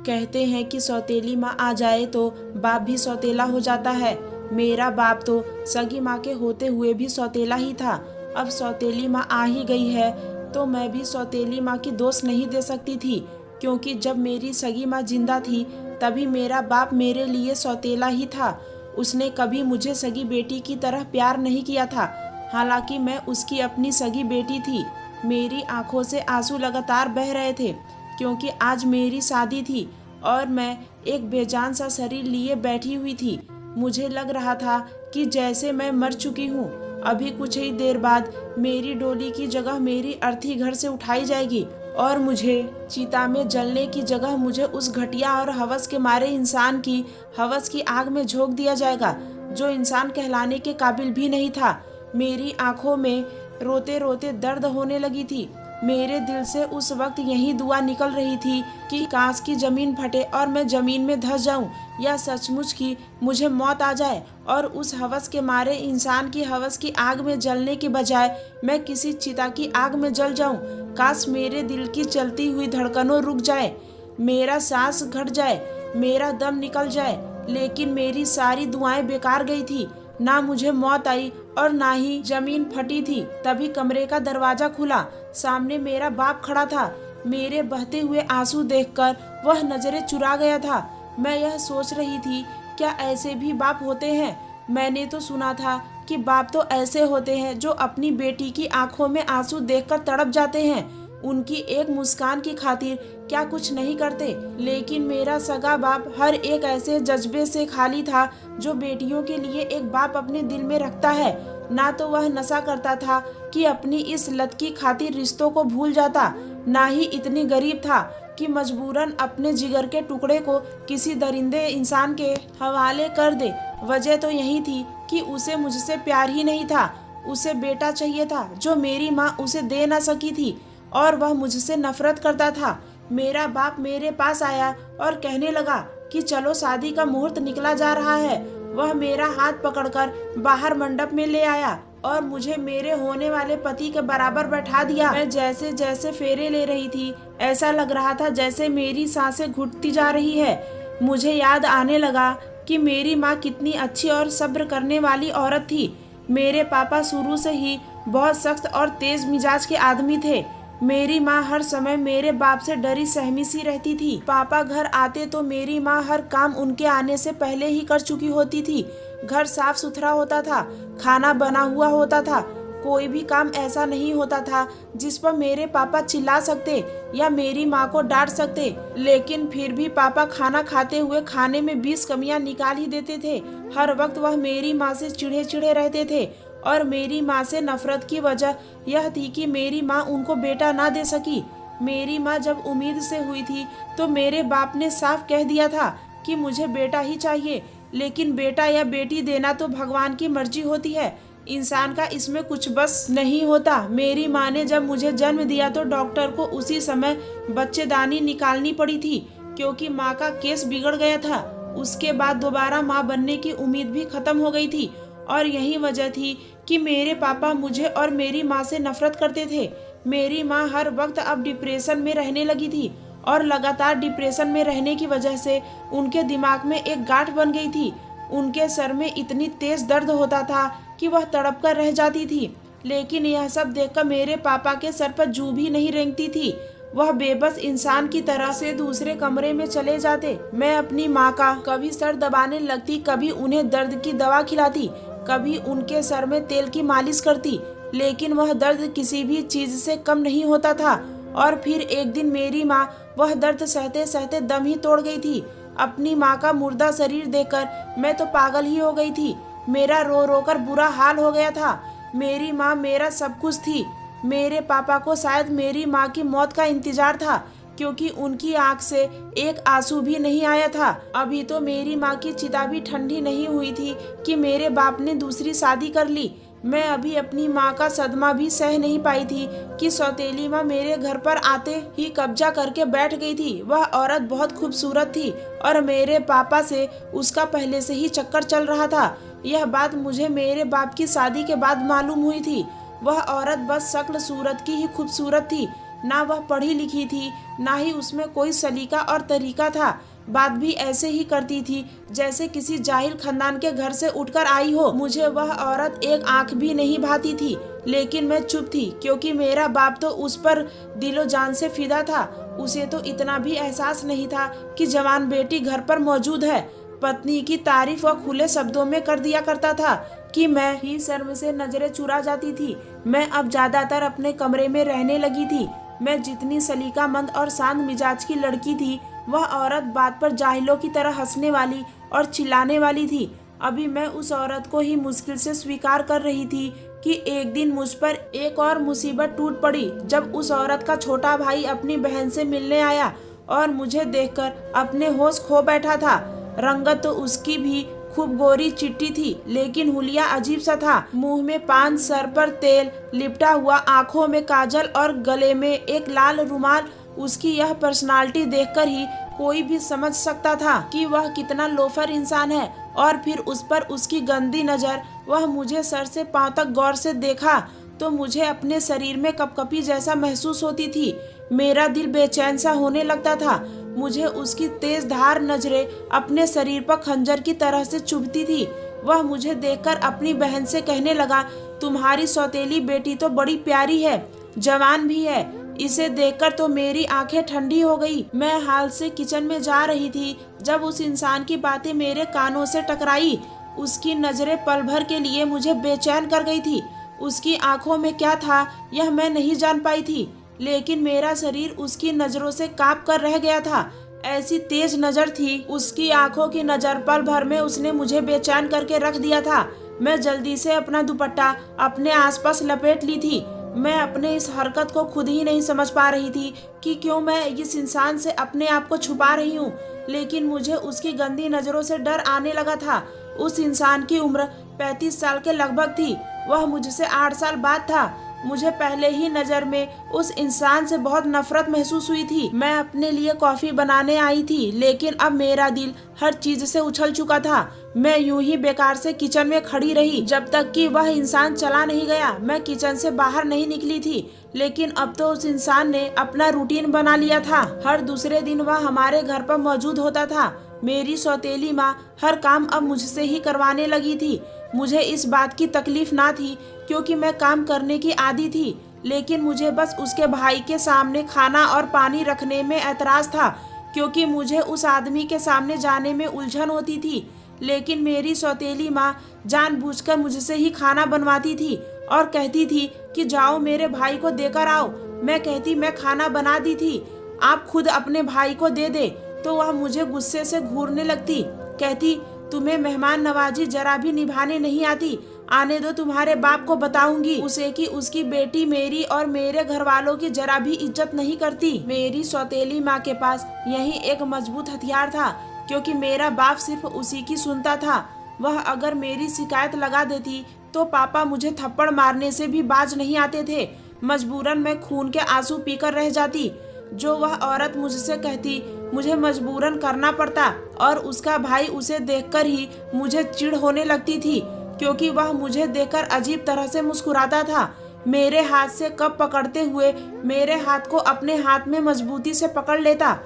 कहते हैं कि सौतेली माँ आ जाए तो बाप भी सौतेला हो जाता है। मेरा बाप तो सगी माँ के होते हुए भी सौतेला ही था। अब सौतेली माँ आ ही गई है तो मैं भी सौतेली माँ की दोष नहीं दे सकती थी, क्योंकि जब मेरी सगी माँ जिंदा थी तभी मेरा बाप मेरे लिए सौतेला ही था। उसने कभी मुझे सगी बेटी की तरह प्यार नहीं किया था, हालांकि मैं उसकी अपनी सगी बेटी थी। मेरी आंखों से आंसू लगातार बह रहे थे, क्योंकि आज मेरी शादी थी और मैं एक बेजान सा शरीर लिए बैठी हुई थी। मुझे लग रहा था कि जैसे मैं मर चुकी हूँ। अभी कुछ ही देर बाद मेरी डोली की जगह मेरी अर्थी घर से उठाई जाएगी और मुझे चिता में जलने की जगह मुझे उस घटिया और हवस के मारे इंसान की हवस की आग में झोंक दिया जाएगा, जो इंसान कहलाने के काबिल भी नहीं था। मेरी आंखों में रोते रोते दर्द होने लगी थी। मेरे दिल से उस वक्त यही दुआ निकल रही थी कि काश की जमीन फटे और मैं जमीन में धंस जाऊं, या सचमुच की मुझे मौत आ जाए और उस हवस के मारे इंसान की हवस की आग में जलने के बजाय मैं किसी चिता की आग में जल जाऊं। काश मेरे दिल की चलती हुई धड़कनों रुक जाए, मेरा सांस घट जाए, मेरा दम निकल जाए। लेकिन मेरी सारी दुआएं बेकार गई थी। ना मुझे मौत आई और ना ही जमीन फटी थी। तभी कमरे का दरवाजा खुला। सामने मेरा बाप खड़ा था। मेरे बहते हुए आंसू देखकर वह नजरें चुरा गया था। मैं यह सोच रही थी, क्या ऐसे भी बाप होते हैं? मैंने तो सुना था कि बाप तो ऐसे होते हैं जो अपनी बेटी की आंखों में आंसू देखकर तड़प जाते हैं, उनकी एक मुस्कान की खातिर क्या कुछ नहीं करते। लेकिन मेरा सगा बाप हर एक ऐसे जज्बे से खाली था जो बेटियों के लिए एक बाप अपने दिल में रखता है। ना तो वह नशा करता था कि अपनी इस लत की खातिर रिश्तों को भूल जाता, ना ही इतनी गरीब था कि मजबूरन अपने जिगर के टुकड़े को किसी दरिंदे इंसान के हवाले कर दे। वजह तो यही थी कि उसे मुझसे प्यार ही नहीं था। उसे बेटा चाहिए था जो मेरी माँ उसे दे ना सकी थी, और वह मुझसे नफरत करता था। मेरा बाप मेरे पास आया और कहने लगा कि चलो शादी का मुहूर्त निकला जा रहा है। वह मेरा हाथ पकड़कर बाहर मंडप में ले आया और मुझे मेरे होने वाले पति के बराबर बैठा दिया। मैं जैसे जैसे फेरे ले रही थी ऐसा लग रहा था जैसे मेरी सांसें घुटती जा रही है। मुझे याद आने लगा कि मेरी माँ कितनी अच्छी और सब्र करने वाली औरत थी। मेरे पापा शुरू से ही बहुत सख्त और तेज मिजाज के आदमी थे। मेरी माँ हर समय मेरे बाप से डरी सहमी सी रहती थी। पापा घर आते तो मेरी माँ हर काम उनके आने से पहले ही कर चुकी होती थी। घर साफ सुथरा होता था, खाना बना हुआ होता था। कोई भी काम ऐसा नहीं होता था जिस पर मेरे पापा चिल्ला सकते या मेरी माँ को डांट सकते। लेकिन फिर भी पापा खाना खाते हुए खाने में 20 कमियां निकाल ही देते थे। हर वक्त वह मेरी माँ से चिढ़े चिढ़े रहते थे, और मेरी माँ से नफरत की वजह यह थी कि मेरी माँ उनको बेटा ना दे सकी। मेरी माँ जब उम्मीद से हुई थी तो मेरे बाप ने साफ कह दिया था कि मुझे बेटा ही चाहिए। लेकिन बेटा या बेटी देना तो भगवान की मर्जी होती है, इंसान का इसमें कुछ बस नहीं होता। मेरी माँ ने जब मुझे जन्म दिया तो डॉक्टर को उसी समय बच्चेदानी निकालनी पड़ी थी, क्योंकि माँ का केस बिगड़ गया था। उसके बाद दोबारा माँ बनने की उम्मीद भी खत्म हो गई थी, और यही वजह थी कि मेरे पापा मुझे और मेरी माँ से नफरत करते थे। मेरी माँ हर वक्त अब डिप्रेशन में रहने लगी थी, और लगातार डिप्रेशन में रहने की वजह से उनके दिमाग में एक गांठ बन गई थी। उनके सर में इतनी तेज दर्द होता था कि वह तड़प कर रह जाती थी। लेकिन यह सब देखकर मेरे पापा के सर पर जू भी नहीं रेंगती थी। वह बेबस इंसान की तरह से दूसरे कमरे में चले जाते। मैं अपनी माँ का कभी सर दबाने लगती, कभी उन्हें दर्द की दवा खिलाती, कभी उनके सर में तेल की मालिश करती, लेकिन वह दर्द किसी भी चीज से कम नहीं होता था। और फिर एक दिन मेरी माँ वह दर्द सहते सहते दम ही तोड़ गई थी। अपनी माँ का मुर्दा शरीर देखकर मैं तो पागल ही हो गई थी। मेरा रो रो कर बुरा हाल हो गया था। मेरी माँ मेरा सब कुछ थी। मेरे पापा को शायद मेरी माँ की मौत का इंतजार था, क्योंकि उनकी आंख से एक आंसू भी नहीं आया था। अभी तो मेरी माँ की चिता भी ठंडी नहीं हुई थी कि मेरे बाप ने दूसरी शादी कर ली। मैं अभी अपनी माँ का सदमा भी सह नहीं पाई थी कि सौतेली माँ मेरे घर पर आते ही कब्जा करके बैठ गई थी। वह औरत बहुत खूबसूरत थी और मेरे पापा से उसका पहले से ही चक्कर चल रहा था। यह बात मुझे मेरे बाप की शादी के बाद मालूम हुई थी। वह औरत बस शक्ल सूरत की ही खूबसूरत थी, ना वह पढ़ी लिखी थी, ना ही उसमें कोई सलीका और तरीका था। बात भी ऐसे ही करती थी जैसे किसी जाहिल खानदान के घर से उठकर आई हो। मुझे वह औरत एक आंख भी नहीं भाती थी, लेकिन मैं चुप थी क्योंकि मेरा बाप तो उस पर दिलो जान से फिदा था। उसे तो इतना भी एहसास नहीं था कि जवान बेटी घर पर मौजूद है। पत्नी की तारीफ वह खुले शब्दों में कर दिया करता था कि मैं ही शर्म से नजरें चुरा जाती थी। मैं अब ज्यादातर अपने कमरे में रहने लगी थी। मैं जितनी सलीकामंद और शांत मिजाज की लड़की थी, वह औरत बात पर जाहिलों की तरह हंसने वाली और चिल्लाने वाली थी। अभी मैं उस औरत को ही मुश्किल से स्वीकार कर रही थी कि एक दिन मुझ पर एक और मुसीबत टूट पड़ी, जब उस औरत का छोटा भाई अपनी बहन से मिलने आया और मुझे देखकर अपने होश खो बैठा था। रंगत तो उसकी भी खूब गोरी चिट्टी थी, लेकिन हुलिया अजीब सा था। मुंह में पान, सर पर तेल लिपटा हुआ, आंखों में काजल और गले में एक लाल रुमाल। उसकी यह पर्सनालिटी देखकर ही कोई भी समझ सकता था कि वह कितना लोफर इंसान है। और फिर उस पर उसकी गंदी नजर। वह मुझे सर से पांव तक गौर से देखा तो मुझे अपने शरीर में कपकपी जैसा महसूस होती थी। मेरा दिल बेचैन सा होने लगता था। मुझे उसकी तेज धार नजरें अपने शरीर पर खंजर की तरह से चुभती थी। वह मुझे देखकर अपनी बहन से कहने लगा, तुम्हारी सौतेली बेटी तो बड़ी प्यारी है, जवान भी है। इसे देखकर तो मेरी आंखें ठंडी हो गई। मैं हाल से किचन में जा रही थी जब उस इंसान की बातें मेरे कानों से टकराई। उसकी नजरें पल भर के लिए मुझे बेचैन कर गई थी। उसकी आंखों में क्या था यह मैं नहीं जान पाई थी, लेकिन मेरा शरीर उसकी नजरों से कांप कर रह गया था। ऐसी तेज नजर थी उसकी आंखों की नजर। पल भर में उसने मुझे बेचैन करके रख दिया था। मैं जल्दी से अपना दुपट्टा अपने आसपास लपेट ली थी। मैं अपने इस हरकत को खुद ही नहीं समझ पा रही थी कि क्यों मैं इस इंसान से अपने आप को छुपा रही हूँ, लेकिन मुझे उसकी गंदी नजरों से डर आने लगा था। उस इंसान की उम्र 35 साल के लगभग थी। वह मुझसे 8 साल बाद था। मुझे पहले ही नजर में उस इंसान से बहुत नफरत महसूस हुई थी। मैं अपने लिए कॉफी बनाने आई थी, लेकिन अब मेरा दिल हर चीज से उछल चुका था। मैं यूं ही बेकार से किचन में खड़ी रही जब तक कि वह इंसान चला नहीं गया। मैं किचन से बाहर नहीं निकली थी, लेकिन अब तो उस इंसान ने अपना रूटीन बना लिया था। हर दूसरे दिन वह हमारे घर पर मौजूद होता था। मेरी सौतेली माँ हर काम अब मुझसे ही करवाने लगी थी। मुझे इस बात की तकलीफ ना थी क्योंकि मैं काम करने की आदी थी, लेकिन मुझे बस उसके भाई के सामने खाना और पानी रखने में ऐतराज था क्योंकि मुझे उस आदमी के सामने जाने में उलझन होती थी। लेकिन मेरी सौतेली माँ जानबूझकर मुझसे ही खाना बनवाती थी और कहती थी कि जाओ मेरे भाई को देकर आओ। मैं कहती मैं खाना बना दी थी, आप खुद अपने भाई को दे दे, तो वह मुझे गुस्से से घूरने लगती। कहती तुम्हें मेहमान नवाजी जरा भी निभाने नहीं आती, आने दो, तुम्हारे बाप को बताऊंगी उसे कि उसकी बेटी मेरी और मेरे घर वालों की जरा भी इज्जत नहीं करती। मेरी सौतेली माँ के पास यही एक मजबूत हथियार था क्योंकि मेरा बाप सिर्फ उसी की सुनता था। वह अगर मेरी शिकायत लगा देती तो पापा मुझे थप्पड़ मारने से भी बाज नहीं आते थे। मजबूरन मैं खून के आंसू पीकर रह जाती। जो वह औरत मुझसे कहती मुझे मजबूरन करना पड़ता, और उसका भाई उसे देखकर ही मुझे चिढ़ होने लगती थी क्योंकि वह मुझे देखकर अजीब तरह से मुस्कुराता था। मेरे हाथ से कप पकड़ते हुए मेरे हाथ को अपने हाथ में मजबूती से पकड़ लेता।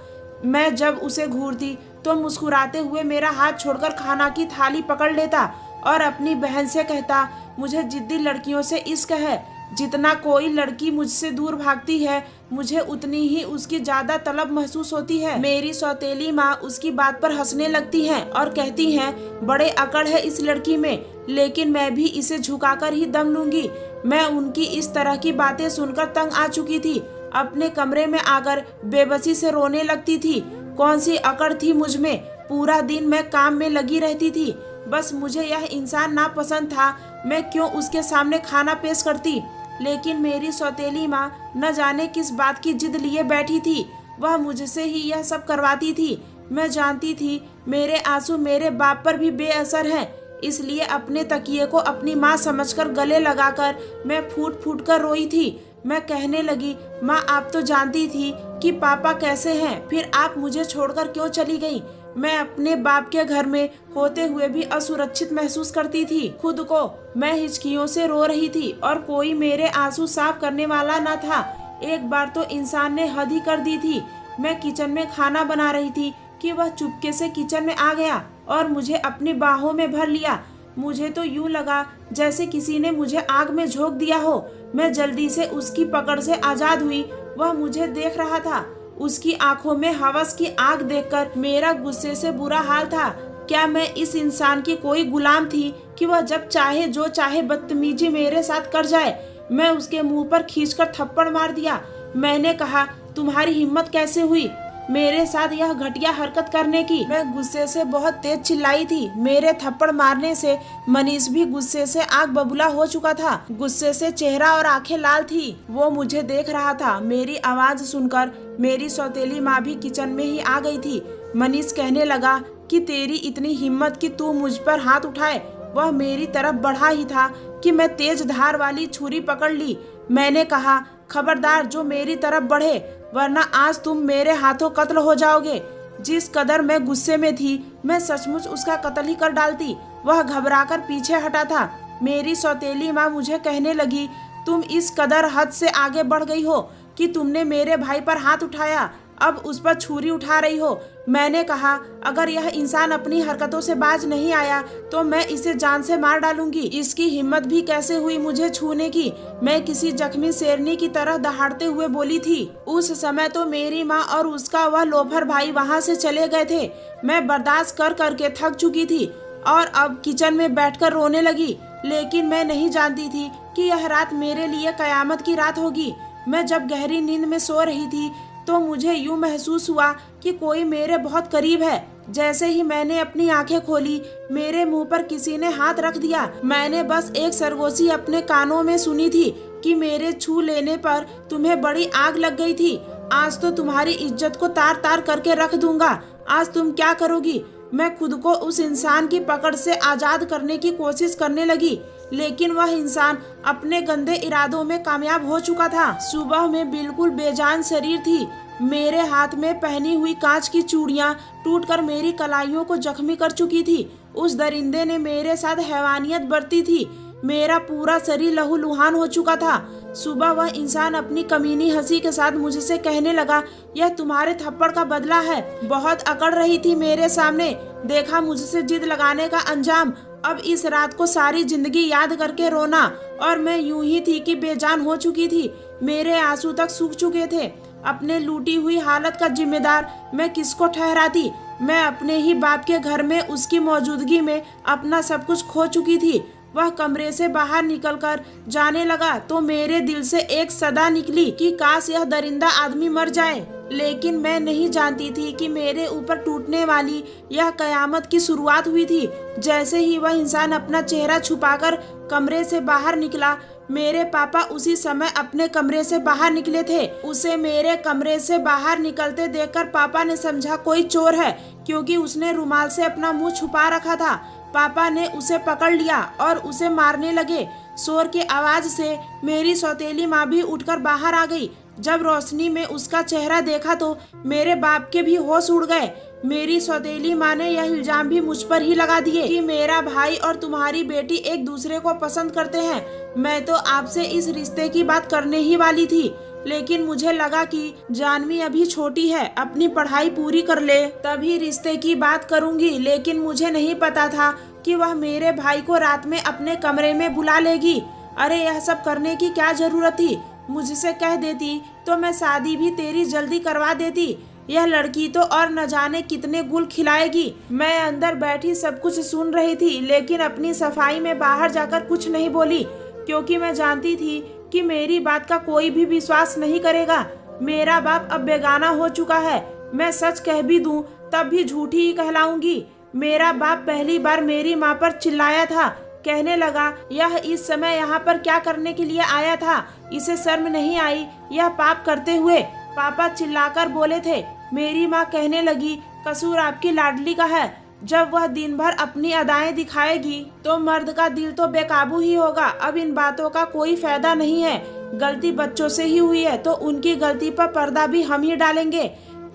मैं जब उसे घूरती तो मुस्कुराते हुए मेरा हाथ छोड़कर खाना की थाली पकड़ लेता और अपनी बहन से कहता मुझे जिद्दी लड़कियों से इश्क है। जितना कोई लड़की मुझसे दूर भागती है, मुझे उतनी ही उसकी ज्यादा तलब महसूस होती है। मेरी सौतेली माँ उसकी बात पर हंसने लगती हैं और कहती हैं बड़े अकड़ है इस लड़की में, लेकिन मैं भी इसे झुकाकर ही दम लूंगी। मैं उनकी इस तरह की बातें सुनकर तंग आ चुकी थी। अपने कमरे में आकर बेबसी से रोने लगती थी। कौन सी अकड़ थी मुझ में, पूरा दिन मैं काम में लगी रहती थी। बस मुझे यह इंसान नापसंद था, मैं क्यों उसके सामने खाना पेश करती। लेकिन मेरी सौतेली माँ न जाने किस बात की जिद लिए बैठी थी। वह मुझसे ही यह सब करवाती थी। मैं जानती थी मेरे आंसू मेरे बाप पर भी बेअसर हैं, इसलिए अपने तकिए को अपनी माँ समझकर गले लगाकर मैं फूट फूट कर रोई थी। मैं कहने लगी माँ आप तो जानती थी कि पापा कैसे हैं, फिर आप मुझे छोड़कर क्यों चली गई। मैं अपने बाप के घर में होते हुए भी असुरक्षित महसूस करती थी खुद को। मैं हिचकियों से रो रही थी और कोई मेरे आंसू साफ करने वाला न था। एक बार तो इंसान ने हद ही कर दी थी। मैं किचन में खाना बना रही थी कि वह चुपके से किचन में आ गया और मुझे अपनी बाहों में भर लिया। मुझे तो यूं लगा जैसे किसी ने मुझे आग में झोंक दिया हो। मैं जल्दी से उसकी पकड़ से आजाद हुई। वह मुझे देख रहा था। उसकी आंखों में हवस की आग देखकर मेरा गुस्से से बुरा हाल था। क्या मैं इस इंसान की कोई गुलाम थी कि वह जब चाहे जो चाहे बदतमीजी मेरे साथ कर जाए। मैं उसके मुंह पर खींचकर थप्पड़ मार दिया। मैंने कहा, तुम्हारी हिम्मत कैसे हुई मेरे साथ यह घटिया हरकत करने की। मैं गुस्से से बहुत तेज चिल्लाई थी। मेरे थप्पड़ मारने से मनीष भी गुस्से से आग बबूला हो चुका था। गुस्से से चेहरा और आंखें लाल थी। वो मुझे देख रहा था। मेरी आवाज सुनकर मेरी सौतेली माँ भी किचन में ही आ गई थी। मनीष कहने लगा कि तेरी इतनी हिम्मत कि तू मुझ पर हाथ उठाए। वह मेरी तरफ बढ़ा ही था कि मैं तेज धार वाली छुरी पकड़ ली। मैंने कहा, खबरदार जो मेरी तरफ बढ़े, वरना आज तुम मेरे हाथों कत्ल हो जाओगे। जिस कदर मैं गुस्से में थी, मैं सचमुच उसका कत्ल ही कर डालती। वह घबराकर पीछे हटा था। मेरी सौतेली माँ मुझे कहने लगी, तुम इस कदर हद से आगे बढ़ गई हो कि तुमने मेरे भाई पर हाथ उठाया, अब उस पर छुरी उठा रही हो। मैंने कहा, अगर यह इंसान अपनी हरकतों से बाज नहीं आया तो मैं इसे जान से मार डालूंगी। इसकी हिम्मत भी कैसे हुई मुझे छूने की। मैं किसी जख्मी शेरनी की तरह दहाड़ते हुए बोली थी। उस समय तो मेरी माँ और उसका वह लोफर भाई वहाँ से चले गए थे। मैं बर्दाश्त कर करके थक चुकी थी और अब किचन में बैठकर रोने लगी। लेकिन मैं नहीं जानती थी कि यह रात मेरे लिए कयामत की रात होगी। मैं जब गहरी नींद में सो रही थी तो मुझे यूं महसूस हुआ कि कोई मेरे बहुत करीब है। जैसे ही मैंने अपनी आंखें खोली, मेरे मुंह पर किसी ने हाथ रख दिया। मैंने बस एक सरगोशी अपने कानों में सुनी थी कि मेरे छू लेने पर तुम्हें बड़ी आग लग गई थी। आज तो तुम्हारी इज्जत को तार तार करके रख दूंगा। आज तुम क्या करोगी? मैं खुद को उस इंसान की पकड़ से आजाद करने की कोशिश करने लगी, लेकिन वह इंसान अपने गंदे इरादों में कामयाब हो चुका था। सुबह में बिल्कुल बेजान शरीर थी। मेरे हाथ में पहनी हुई कांच की चूड़ियां टूटकर मेरी कलाइयों को जख्मी कर चुकी थी। उस दरिंदे ने मेरे साथ हैवानियत बरती थी। मेरा पूरा शरीर लहूलुहान हो चुका था। सुबह वह इंसान अपनी कमीनी हंसी के साथ मुझसे कहने लगा, यह तुम्हारे थप्पड़ का बदला है। बहुत अकड़ रही थी मेरे सामने, देखा मुझसे जिद लगाने का अंजाम। अब इस रात को सारी जिंदगी याद करके रोना। और मैं यूं ही थी कि बेजान हो चुकी थी। मेरे आंसू तक सूख चुके थे। अपने लूटी हुई हालत का जिम्मेदार मैं किसको ठहराती? मैं अपने ही बाप के घर में उसकी मौजूदगी में अपना सब कुछ खो चुकी थी। वह कमरे से बाहर निकलकर जाने लगा तो मेरे दिल से एक सदा निकली कि काश यह दरिंदा आदमी मर जाए। लेकिन मैं नहीं जानती थी कि मेरे ऊपर टूटने वाली यह कयामत की शुरुआत हुई थी। जैसे ही वह इंसान अपना चेहरा छुपाकर कमरे से बाहर निकला, मेरे पापा उसी समय अपने कमरे से बाहर निकले थे। उसे मेरे कमरे से बाहर निकलते देखकर पापा ने समझा कोई चोर है, क्योंकि उसने रुमाल से अपना मुंह छुपा रखा था। पापा ने उसे पकड़ लिया और उसे मारने लगे। शोर की आवाज से मेरी सौतेली माँ भी उठकर बाहर आ गई। जब रोशनी में उसका चेहरा देखा तो मेरे बाप के भी होश उड़ गए। मेरी सौतेली माँ ने यह इल्जाम भी मुझ पर ही लगा दिए कि मेरा भाई और तुम्हारी बेटी एक दूसरे को पसंद करते हैं। मैं तो आपसे इस रिश्ते की बात करने ही वाली थी, लेकिन मुझे लगा कि जानवी अभी छोटी है, अपनी पढ़ाई पूरी कर ले तभी रिश्ते की बात करूंगी। लेकिन मुझे नहीं पता था कि वह मेरे भाई को रात में अपने कमरे में बुला लेगी। अरे यह सब करने की क्या जरूरत थी? मुझसे कह देती तो मैं शादी भी तेरी जल्दी करवा देती। यह लड़की तो और न जाने कितने गुल खिलाएगी। मैं अंदर बैठी सब कुछ सुन रही थी, लेकिन अपनी सफाई में बाहर जाकर कुछ नहीं बोली, क्योंकि मैं जानती थी कि मेरी बात का कोई भी विश्वास नहीं करेगा। मेरा बाप अब बेगाना हो चुका है। मैं सच कह भी दूं तब भी झूठी ही कहलाऊंगी। मेरा बाप पहली बार मेरी माँ पर चिल्लाया था। कहने लगा, यह इस समय यहाँ पर क्या करने के लिए आया था? इसे शर्म नहीं आई यह पाप करते हुए? पापा चिल्लाकर बोले थे। मेरी माँ कहने लगी, कसूर आपकी लाडली का है। जब वह दिन भर अपनी अदाएं दिखाएगी तो मर्द का दिल तो बेकाबू ही होगा। अब इन बातों का कोई फायदा नहीं है। गलती बच्चों से ही हुई है तो उनकी गलती पर पर्दा भी हम ही डालेंगे।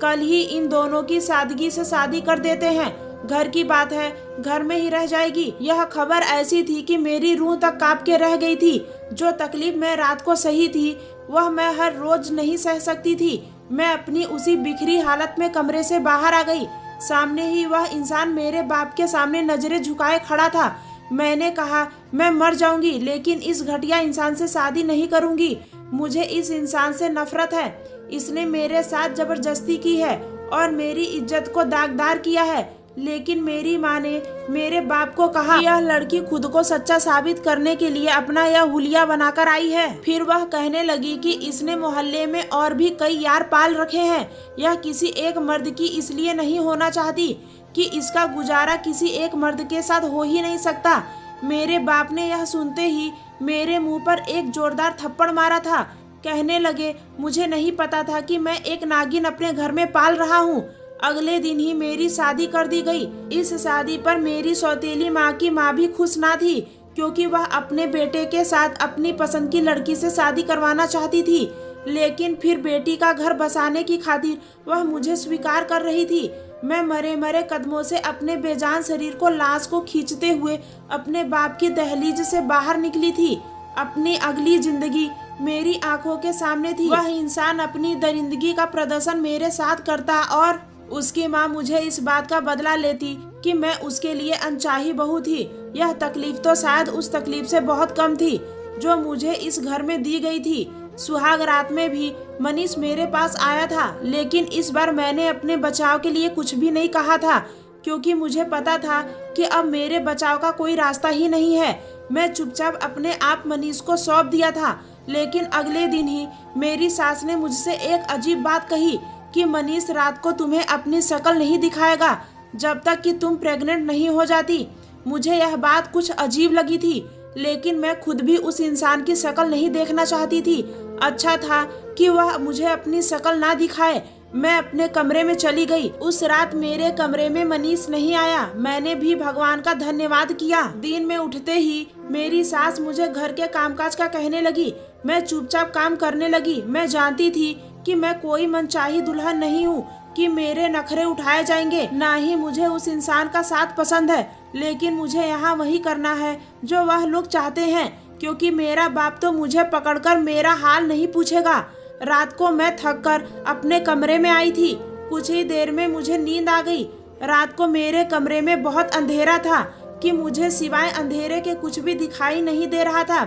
कल ही इन दोनों की सादगी से शादी कर देते हैं। घर की बात है, घर में ही रह जाएगी। यह खबर ऐसी थी कि मेरी रूह तक कांप के रह गई थी। जो तकलीफ मैं रात को सही थी वह मैं हर रोज नहीं सह सकती थी। मैं अपनी उसी बिखरी हालत में कमरे से बाहर आ गई। सामने ही वह इंसान मेरे बाप के सामने नजरें झुकाए खड़ा था। मैंने कहा, मैं मर जाऊंगी लेकिन इस घटिया इंसान से शादी नहीं करूंगी। मुझे इस इंसान से नफरत है। इसने मेरे साथ जबरदस्ती की है और मेरी इज्जत को दागदार किया है। लेकिन मेरी माँ ने मेरे बाप को कहा यह लड़की खुद को सच्चा साबित करने के लिए अपना यह हुलिया बनाकर आई है। फिर वह कहने लगी कि इसने मोहल्ले में और भी कई यार पाल रखे हैं। यह किसी एक मर्द की इसलिए नहीं होना चाहती कि इसका गुजारा किसी एक मर्द के साथ हो ही नहीं सकता। मेरे बाप ने यह सुनते ही मेरे मुंह पर एक जोरदार थप्पड़ मारा था। कहने लगे, मुझे नहीं पता था कि मैं एक नागिन अपने घर में पाल रहा हूँ। अगले दिन ही मेरी शादी कर दी गई। इस शादी पर मेरी सौतेली माँ की माँ भी खुश ना थी, क्योंकि वह अपने बेटे के साथ अपनी पसंद की लड़की से शादी करवाना चाहती थी। लेकिन फिर बेटी का घर बसाने की खातिर वह मुझे स्वीकार कर रही थी। मैं मरे मरे कदमों से अपने बेजान शरीर को लाश को खींचते हुए अपने बाप की दहलीज से बाहर निकली थी। अपनी अगली जिंदगी मेरी आंखों के सामने थी। वह इंसान अपनी दरिंदगी का प्रदर्शन मेरे साथ करता और उसकी माँ मुझे इस बात का बदला लेती कि मैं उसके लिए अनचाही बहू थी। यह तकलीफ तो शायद उस तकलीफ से बहुत कम थी जो मुझे इस घर में दी गई थी। सुहाग रात में भी मनीष मेरे पास आया था, लेकिन इस बार मैंने अपने बचाव के लिए कुछ भी नहीं कहा था, क्योंकि मुझे पता था कि अब मेरे बचाव का कोई रास्ता ही नहीं है। मैं चुपचाप अपने आप मनीष को सौंप दिया था। लेकिन अगले दिन ही मेरी सास ने मुझसे एक अजीब बात कही कि मनीष रात को तुम्हें अपनी शक्ल नहीं दिखाएगा जब तक कि तुम प्रेग्नेंट नहीं हो जाती। मुझे यह बात कुछ अजीब लगी थी, लेकिन मैं खुद भी उस इंसान की शक्ल नहीं देखना चाहती थी। अच्छा था कि वह मुझे अपनी शक्ल ना दिखाए। मैं अपने कमरे में चली गई। उस रात मेरे कमरे में मनीष नहीं आया। मैंने भी भगवान का धन्यवाद किया। दिन में उठते ही मेरी सास मुझे घर के कामकाज का कहने लगी। मैं चुपचाप काम करने लगी। मैं जानती थी कि मैं कोई मनचाही दुल्हन नहीं हूँ कि मेरे नखरे उठाए जाएंगे। ना ही मुझे उस इंसान का साथ पसंद है, लेकिन मुझे यहाँ वही करना है जो वह लोग चाहते हैं, क्योंकि मेरा बाप तो मुझे पकड़कर मेरा हाल नहीं पूछेगा। रात को मैं थककर अपने कमरे में आई थी। कुछ ही देर में मुझे नींद आ गई। रात को मेरे कमरे में बहुत अंधेरा था कि मुझे सिवाय अंधेरे के कुछ भी दिखाई नहीं दे रहा था,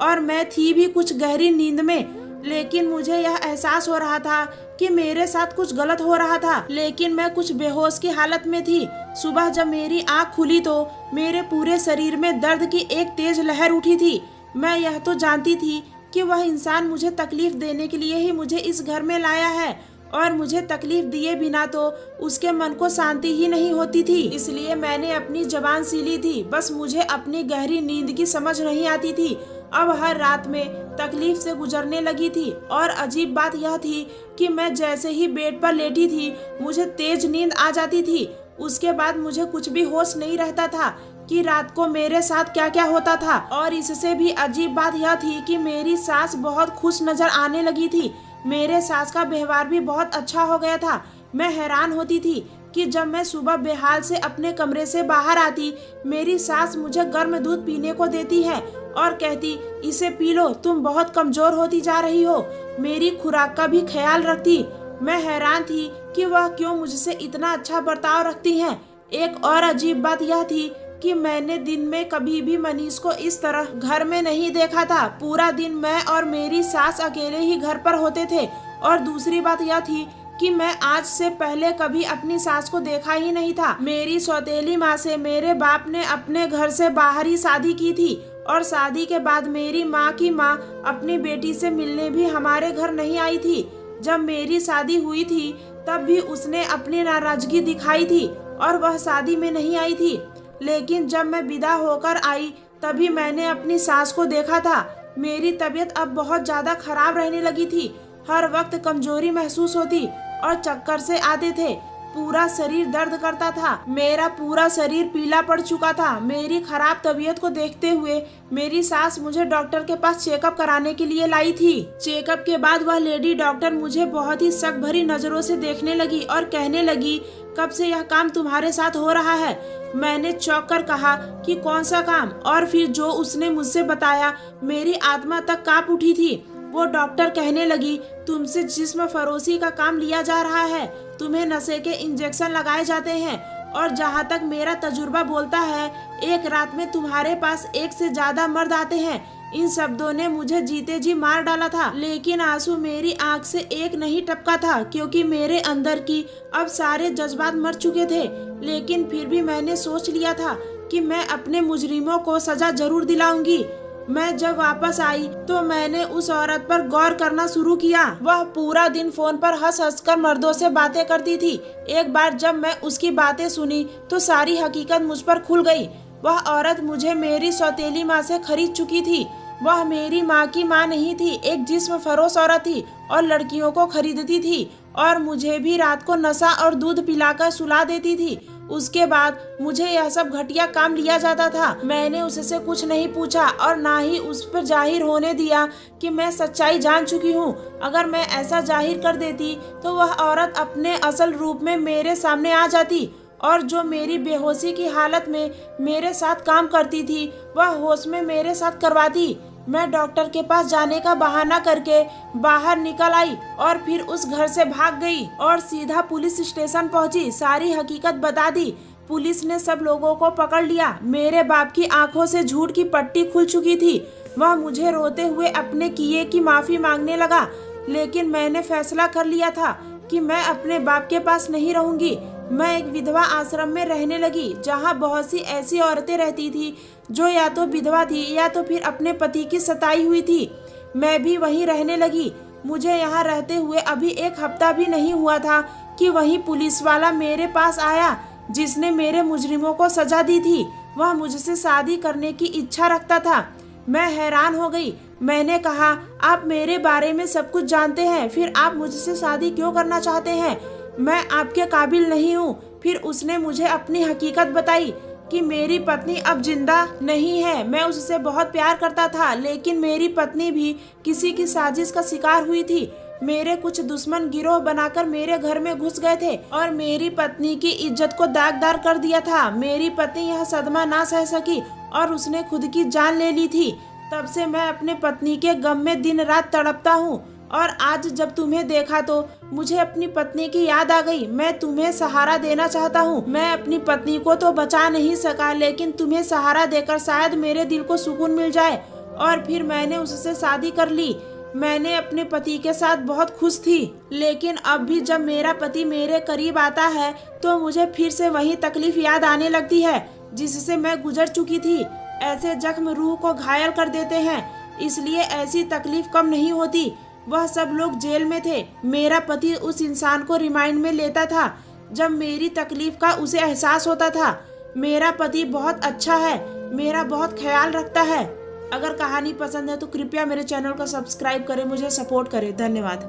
और मैं थी भी कुछ गहरी नींद में। लेकिन मुझे यह एहसास हो रहा था कि मेरे साथ कुछ गलत हो रहा था, लेकिन मैं कुछ बेहोश की हालत में थी। सुबह जब मेरी आंख खुली तो मेरे पूरे शरीर में दर्द की एक तेज लहर उठी थी। मैं यह तो जानती थी कि वह इंसान मुझे तकलीफ देने के लिए ही मुझे इस घर में लाया है, और मुझे तकलीफ दिए बिना तो उसके मन को शांति ही नहीं होती थी। इसलिए मैंने अपनी जबान सीली थी। बस मुझे अपनी गहरी नींद की समझ नहीं आती थी। अब हर रात में तकलीफ से गुजरने लगी थी, और अजीब बात यह थी कि मैं जैसे ही बेड पर लेटी थी मुझे तेज नींद आ जाती थी। उसके बाद मुझे कुछ भी होश नहीं रहता था कि रात को मेरे साथ क्या क्या होता था। और इससे भी अजीब बात यह थी कि मेरी सास बहुत खुश नजर आने लगी थी। मेरे सास का व्यवहार भी बहुत अच्छा हो गया था। मैं हैरान होती थी कि जब मैं सुबह बेहाल से अपने कमरे से बाहर आती, मेरी सास मुझे गर्म दूध पीने को देती है और कहती, इसे पी लो, तुम बहुत कमजोर होती जा रही हो। मेरी खुराक का भी ख्याल रखती। मैं हैरान थी कि वह क्यों मुझसे इतना अच्छा बर्ताव रखती हैं। एक और अजीब बात यह थी कि मैंने दिन में कभी भी मनीष को इस तरह घर में नहीं देखा था। पूरा दिन मैं और मेरी सास अकेले ही घर पर होते थे। और दूसरी बात यह थी कि मैं आज से पहले कभी अपनी सास को देखा ही नहीं था। मेरी सौतेली माँ से मेरे बाप ने अपने घर से बाहर ही शादी की थी, और शादी के बाद मेरी माँ की माँ अपनी बेटी से मिलने भी हमारे घर नहीं आई थी। जब मेरी शादी हुई थी तब भी उसने अपनी नाराजगी दिखाई थी और वह शादी में नहीं आई थी। लेकिन जब मैं विदा होकर आई तभी मैंने अपनी सास को देखा था। मेरी तबीयत अब बहुत ज्यादा खराब रहने लगी थी। हर वक्त कमजोरी महसूस होती और चक्कर से आते थे। पूरा शरीर दर्द करता था। मेरा पूरा शरीर पीला पड़ चुका था। मेरी खराब तबीयत को देखते हुए मेरी सास मुझे डॉक्टर के पास चेकअप कराने के लिए लाई थी। चेकअप के बाद वह लेडी डॉक्टर मुझे बहुत ही शक भरी नजरों से देखने लगी और कहने लगी, कब से यह काम तुम्हारे साथ हो रहा है? मैंने चौंक कर कहा कि कौन सा काम? और फिर जो उसने मुझसे बताया, मेरी आत्मा तक कांप उठी थी। वो डॉक्टर कहने लगी, तुमसे जिस्म फरोशी का काम लिया जा रहा है, तुम्हें नशे के इंजेक्शन लगाए जाते हैं और जहाँ तक मेरा तजुर्बा बोलता है, एक रात में तुम्हारे पास एक से ज्यादा मर्द आते हैं। इन शब्दों ने मुझे जीते जी मार डाला था, लेकिन आंसू मेरी आंख से एक नहीं टपका था, क्योंकि मेरे अंदर की अब सारे जज्बात मर चुके थे। लेकिन फिर भी मैंने सोच लिया था कि मैं अपने मुजरिमों को सजा जरूर दिलाऊंगी। मैं जब वापस आई तो मैंने उस औरत पर गौर करना शुरू किया। वह पूरा दिन फोन पर हंस हंस कर मर्दों से बातें करती थी। एक बार जब मैं उसकी बातें सुनी तो सारी हकीकत मुझ पर खुल गई। वह औरत मुझे मेरी सौतेली माँ से खरीद चुकी थी। वह मेरी माँ की माँ नहीं थी, एक जिस्म फरोश औरत थी और लड़कियों को खरीदती थी और मुझे भी रात को नशा और दूध पिलाकर सुला देती थी। उसके बाद मुझे यह सब घटिया काम लिया जाता था। मैंने उससे कुछ नहीं पूछा और ना ही उस पर जाहिर होने दिया कि मैं सच्चाई जान चुकी हूँ। अगर मैं ऐसा जाहिर कर देती तो वह औरत अपने असल रूप में मेरे सामने आ जाती और जो मेरी बेहोशी की हालत में मेरे साथ काम करती थी वह होश में मेरे साथ करवाती। मैं डॉक्टर के पास जाने का बहाना करके बाहर निकल आई और फिर उस घर से भाग गई और सीधा पुलिस स्टेशन पहुंची। सारी हकीकत बता दी। पुलिस ने सब लोगों को पकड़ लिया। मेरे बाप की आंखों से झूठ की पट्टी खुल चुकी थी। वह मुझे रोते हुए अपने किए की माफी मांगने लगा, लेकिन मैंने फैसला कर लिया था कि मैं अपने बाप के पास नहीं रहूंगी। मैं एक विधवा आश्रम में रहने लगी, जहाँ बहुत सी ऐसी औरतें रहती थी जो या तो विधवा थी या तो फिर अपने पति की सताई हुई थी। मैं भी वहीं रहने लगी। मुझे यहाँ रहते हुए अभी एक हफ्ता भी नहीं हुआ था कि वही पुलिस वाला मेरे पास आया जिसने मेरे मुजरिमों को सजा दी थी। वह मुझसे शादी करने की इच्छा रखता था। मैं हैरान हो गई। मैंने कहा, आप मेरे बारे में सब कुछ जानते हैं, फिर आप मुझसे शादी क्यों करना चाहते हैं? मैं आपके काबिल नहीं हूँ। फिर उसने मुझे अपनी हकीकत बताई कि मेरी पत्नी अब जिंदा नहीं है। मैं उससे बहुत प्यार करता था, लेकिन मेरी पत्नी भी किसी की साजिश का शिकार हुई थी। मेरे कुछ दुश्मन गिरोह बनाकर मेरे घर में घुस गए थे और मेरी पत्नी की इज्जत को दागदार कर दिया था। मेरी पत्नी यह सदमा ना सह सकी और उसने खुद की जान ले ली थी। तब से मैं अपने पत्नी के गम में दिन रात तड़पता हूँ और आज जब तुम्हें देखा तो मुझे अपनी पत्नी की याद आ गई। मैं तुम्हें सहारा देना चाहता हूँ। मैं अपनी पत्नी को तो बचा नहीं सका, लेकिन तुम्हें सहारा देकर शायद मेरे दिल को सुकून मिल जाए। और फिर मैंने उससे शादी कर ली। मैंने अपने पति के साथ बहुत खुश थी, लेकिन अब भी जब मेरा पति मेरे करीब आता है तो मुझे फिर से वही तकलीफ याद आने लगती है जिससे मैं गुजर चुकी थी। ऐसे जख्म रूह को घायल कर देते हैं, इसलिए ऐसी तकलीफ कम नहीं होती। वह सब लोग जेल में थे। मेरा पति उस इंसान को रिमांड में लेता था जब मेरी तकलीफ का उसे एहसास होता था। मेरा पति बहुत अच्छा है, मेरा बहुत ख्याल रखता है। अगर कहानी पसंद है तो कृपया मेरे चैनल को सब्सक्राइब करें, मुझे सपोर्ट करें। धन्यवाद।